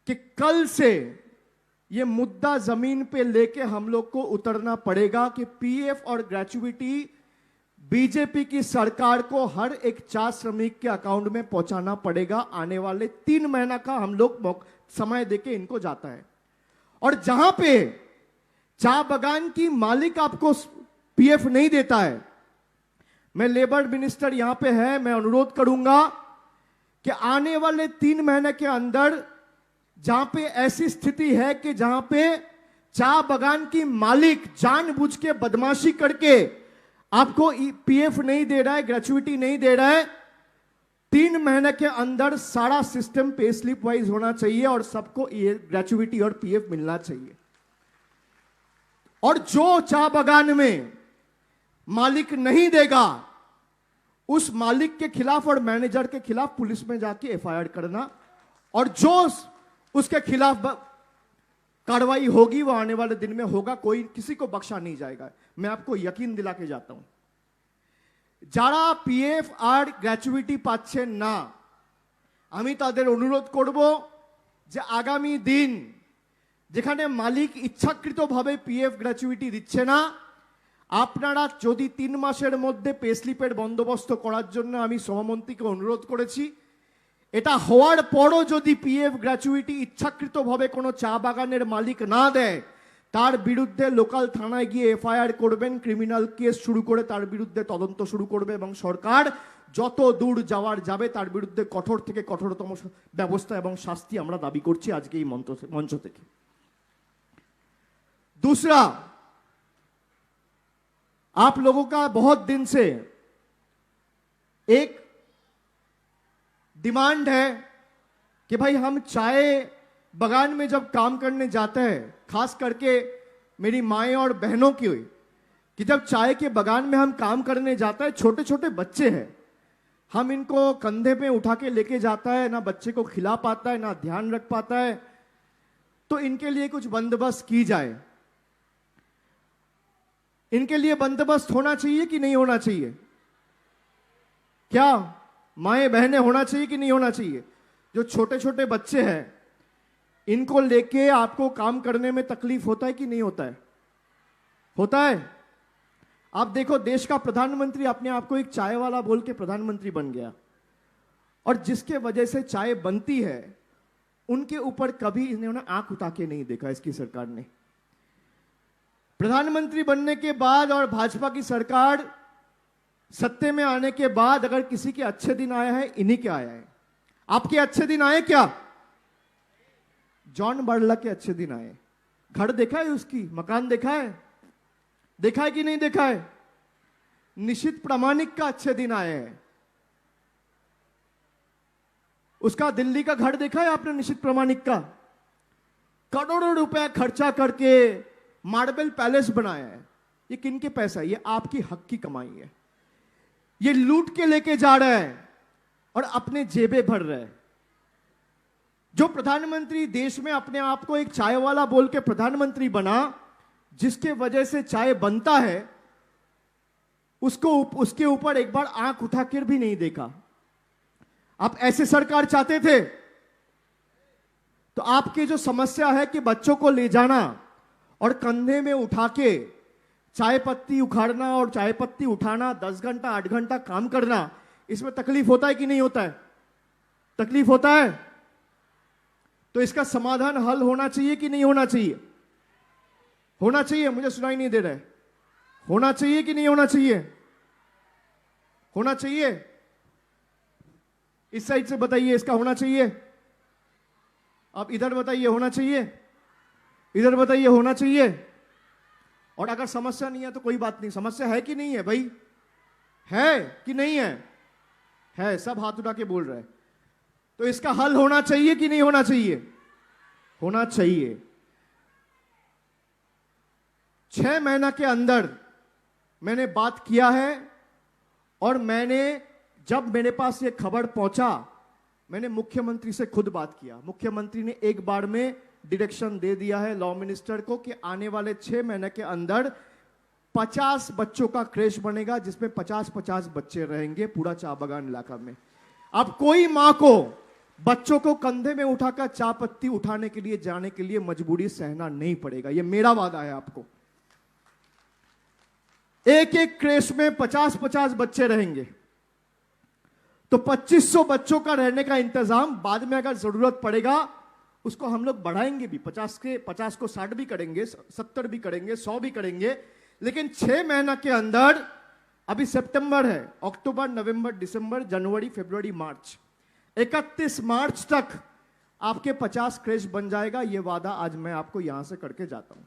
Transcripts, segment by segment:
कि कल से ये मुद्दा जमीन पे लेके हम लोग को उतरना पड़ेगा कि पीएफ और ग्रेच्युइटी बीजेपी की सरकार को हर एक चा श्रमिक के अकाउंट में पहुंचाना पड़ेगा। आने वाले 3 महीना का हम लोग समय देके इनको जाता है। और जहां पे चा बगान की मालिक आपको पीएफ नहीं देता है, मैं लेबर मिनिस्टर यहां पे है, मैं अनुरोध करूंगा कि आने वाले 3 महीने के अंदर जहां पे ऐसी स्थिति है कि जहां पे चा बगान की मालिक जानबूझ के बदमाशी करके आपको पीएफ नहीं दे रहा है, ग्रेच्युइटी नहीं दे रहा है, 3 महीने के अंदर सारा सिस्टम पे स्लिप वाइज होना चाहिए और सबको ये ग्रेच्युइटी और पीएफ मिलना चाहिए। और जो चा बगान में मालिक नहीं देगा उस मालिक के खिलाफ और मैनेजर के खिलाफ पुलिस में जाके एफआईआर करना, और जो उसके खिलाफ कार्रवाई होगी वो आने वाले दिन में होगा। कोई किसी को बख्शा नहीं जाएगा, मैं आपको यकीन दिला के जाता हूं। যারা পিএফ আর গ্র্যাচুইটি পাচ্ছেন না, আমি তাদের অনুরোধ করব যে আগামী দিন যেখানে মালিক ইচ্ছাকৃতভাবে পিএফ গ্র্যাচুইটি দিচ্ছে না, আপনারা যদি 3 মাসের মধ্যে পে স্লিপের বন্দোবস্ত করার জন্য আমি শ্রমমন্ত্রীকে অনুরোধ করেছি, এটা হওয়ার পরও যদি পিএফ গ্র্যাচুইটি ইচ্ছাকৃতভাবে কোনো চা বাগানের মালিক না দেয় তার বিরুদ্ধে লোকাল থানায় গিয়ে এফআইআর করবেন, ক্রিমিনাল কেস শুরু করে তার বিরুদ্ধে তদন্ত শুরু করবে এবং সরকার যত দূর যাওয়ার যাবে তার বিরুদ্ধে কঠোর থেকে কঠোরতম ব্যবস্থা এবং শাস্তি আমরা দাবি করছি আজকে এই মঞ্চ থেকে। दूसरा, आप लोगों का बहुत दिन से एक डिमांड है कि भाई हम चाय बगान में जब काम करने जाते हैं, खास करके मेरी माएं और बहनों की हुई कि जब चाय के बगान में हम काम करने जाते हैं, छोटे छोटे बच्चे हैं, हम इनको कंधे पे उठा के लेके जाता है, ना बच्चे को खिला पाता है ना ध्यान रख पाता है, तो इनके लिए कुछ बंदोबस्त की जाए। इनके लिए बंदोबस्त होना चाहिए कि नहीं होना चाहिए? क्या माएं बहनें होना चाहिए कि नहीं होना चाहिए? जो छोटे छोटे बच्चे हैं इनको लेके आपको काम करने में तकलीफ होता है कि नहीं होता है? होता है। आप देखो, देश का प्रधानमंत्री अपने आप को एक चाय वाला बोल के प्रधानमंत्री बन गया, और जिसके वजह से चाय बनती है उनके ऊपर कभी इन्होंने आंख उठा के नहीं देखा। इसकी सरकार ने प्रधानमंत्री बनने के बाद और भाजपा की सरकार सत्ते में आने के बाद अगर किसी के अच्छे दिन आया है, इन्हीं के आया है। आपके अच्छे दिन आए क्या? जॉन बर्ला के अच्छे दिन आए। घर देखा है उसकी, मकान देखा है, देखा है कि नहीं देखा है? निशित प्रामाणिक का अच्छे दिन आए हैं। उसका दिल्ली का घर देखा है आपने? निशित प्रामाणिक का करोड़ों रुपया खर्चा करके मार्बल पैलेस बनाया है। ये किनके पैसा है? ये आपकी हक की कमाई है। ये लूट के लेके जा रहा है और अपने जेबें भर रहा है। जो प्रधानमंत्री देश में अपने आप को एक चाय वाला बोल के प्रधानमंत्री बना, जिसके वजह से चाय बनता है, उसके ऊपर एक बार आंख उठाकर भी नहीं देखा। आप ऐसे सरकार चाहते थे तो आपकी जो समस्या है कि बच्चों को ले जाना और कंधे में उठा के चाय पत्ती उखाड़ना और चाय पत्ती उठाना, 10 घंटा 8 घंटा काम करना, इसमें तकलीफ होता है कि नहीं होता है? तकलीफ होता है। तो इसका समाधान हल होना चाहिए कि नहीं होना चाहिए? होना चाहिए। मुझे सुनाई नहीं दे रहा है। होना चाहिए कि नहीं होना चाहिए? होना चाहिए। इस साइड से बताइए, इसका होना चाहिए। आप इधर बताइए होना चाहिए, इधर बताइए होना चाहिए। और अगर समस्या नहीं है तो कोई बात नहीं। समस्या है कि नहीं है भाई? है कि नहीं है? है। सब हाथ उठा के बोल रहे हैं। तो इसका हल होना चाहिए कि नहीं होना चाहिए? होना चाहिए। 6 महीना के अंदर मैंने बात किया है, और मैंने जब मेरे पास ये खबर पहुंचा, मैंने मुख्यमंत्री से खुद बात किया। मुख्यमंत्री ने एक बार में डायरेक्शन दे दिया है लॉ मिनिस्टर को कि आने वाले 6 महीने के अंदर 50 बच्चों का क्रेश बनेगा, जिसमें 50-50 बच्चे रहेंगे पूरा चा बगान इलाका में। अब कोई मां को बच्चों को कंधे में उठाकर चाय पत्ती उठाने के लिए जाने के लिए मजबूरी सहना नहीं पड़ेगा। यह मेरा वादा है आपको। एक एक क्रेश में 50-50 बच्चे रहेंगे, तो 2500 बच्चों का रहने का इंतजाम बाद में अगर जरूरत पड़ेगा उसको हम लोग बढ़ाएंगे भी। 50 को 60 भी करेंगे, 70 भी करेंगे, 100 भी करेंगे। लेकिन 6 महीना के अंदर, अभी सितंबर है, अक्टूबर, नवंबर, दिसंबर, जनवरी, फरवरी, मार्च, 31 मार्च तक आपके 50 क्रेश बन जाएगा। यह वादा आज मैं आपको यहां से करके जाता हूं।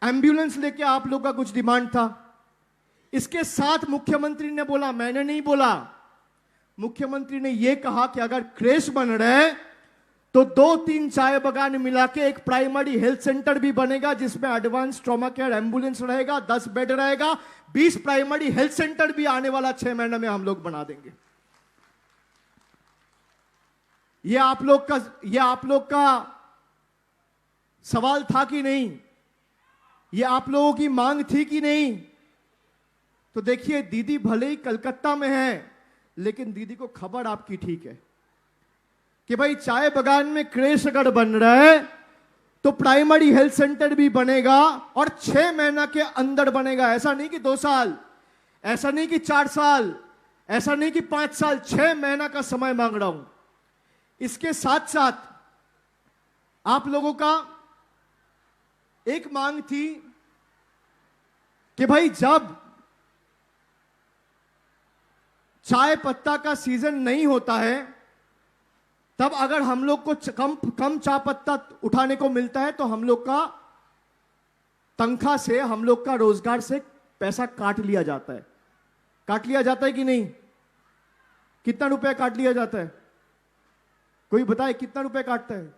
एम्बुलेंस लेके आप लोग का कुछ डिमांड था, इसके साथ मुख्यमंत्री ने बोला, मैंने नहीं बोला, मुख्यमंत्री ने यह कहा कि अगर क्रेश बन रहे तो 2-3 चाय बगान मिला के एक प्राइमरी हेल्थ सेंटर भी बनेगा, जिसमें एडवांस ट्रॉमा केयर एम्बुलेंस रहेगा, 10 बेड रहेगा, 20 प्राइमरी हेल्थ सेंटर भी आने वाला 6 महीने में हम लोग बना देंगे। यह आप लोग का सवाल था कि नहीं? यह आप लोगों की मांग थी कि नहीं? तो देखिए, दीदी भले ही कलकत्ता में है, लेकिन दीदी को खबर आपकी ठीक है कि भाई चाय बगान में क्रेश अगर बन रहा है तो प्राइमरी हेल्थ सेंटर भी बनेगा और 6 महीना के अंदर बनेगा। ऐसा नहीं कि 2 साल, ऐसा नहीं कि 4 साल, ऐसा नहीं कि 5 साल, 6 महीना का समय मांग रहा हूं। इसके साथ साथ आप लोगों का एक मांग थी कि भाई जब चाय पत्ता का सीजन नहीं होता है तब अगर हम लोग को कम चाय पत्ता उठाने को मिलता है तो हम लोग का तनख्वाह से, हम लोग का रोजगार से पैसा काट लिया जाता है। काट लिया जाता है कि नहीं? कितना रुपया काट लिया जाता है? कोई बताए कितना रुपया काटता है?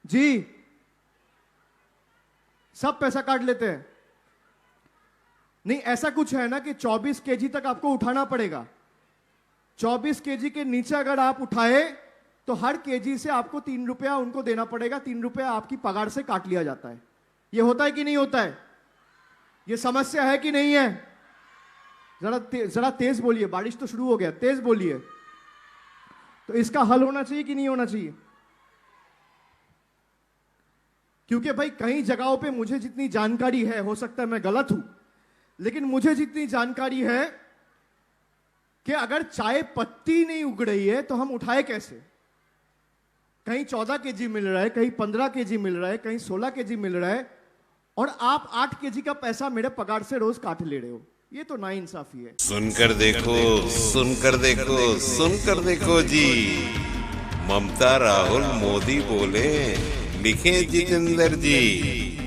जी, सब पैसा काट लेते हैं। नहीं, ऐसा कुछ है ना कि 24 केजी तक आपको उठाना पड़ेगा। 24 केजी के नीचे अगर आप उठाए तो हर केजी से आपको 3 रुपया उनको देना पड़ेगा। 3 रुपया आपकी पगार से काट लिया जाता है। यह होता है कि नहीं होता है? यह समस्या है कि नहीं है? जरा तेज बोलिए, बारिश तो शुरू हो गया, तेज बोलिए। तो इसका हल होना चाहिए कि नहीं होना चाहिए? क्योंकि भाई कई जगहों पे मुझे जितनी जानकारी है, हो सकता है मैं गलत हूं, लेकिन मुझे जितनी जानकारी है कि अगर चाय पत्ती नहीं उग रही है तो हम उठाए कैसे? कहीं 14 केजी मिल रहा है, कहीं 15 केजी मिल रहा है, कहीं 16 केजी मिल रहा है, और आप 8 केजी का पैसा मेरे पगार से रोज काट ले रहे हो। ये तो नाइंसाफी है। सुनकर देखो, सुनकर देखो, सुनकर देखो जी। ममता, राहुल, मोदी बोले, लिखे जितेंद्र जी।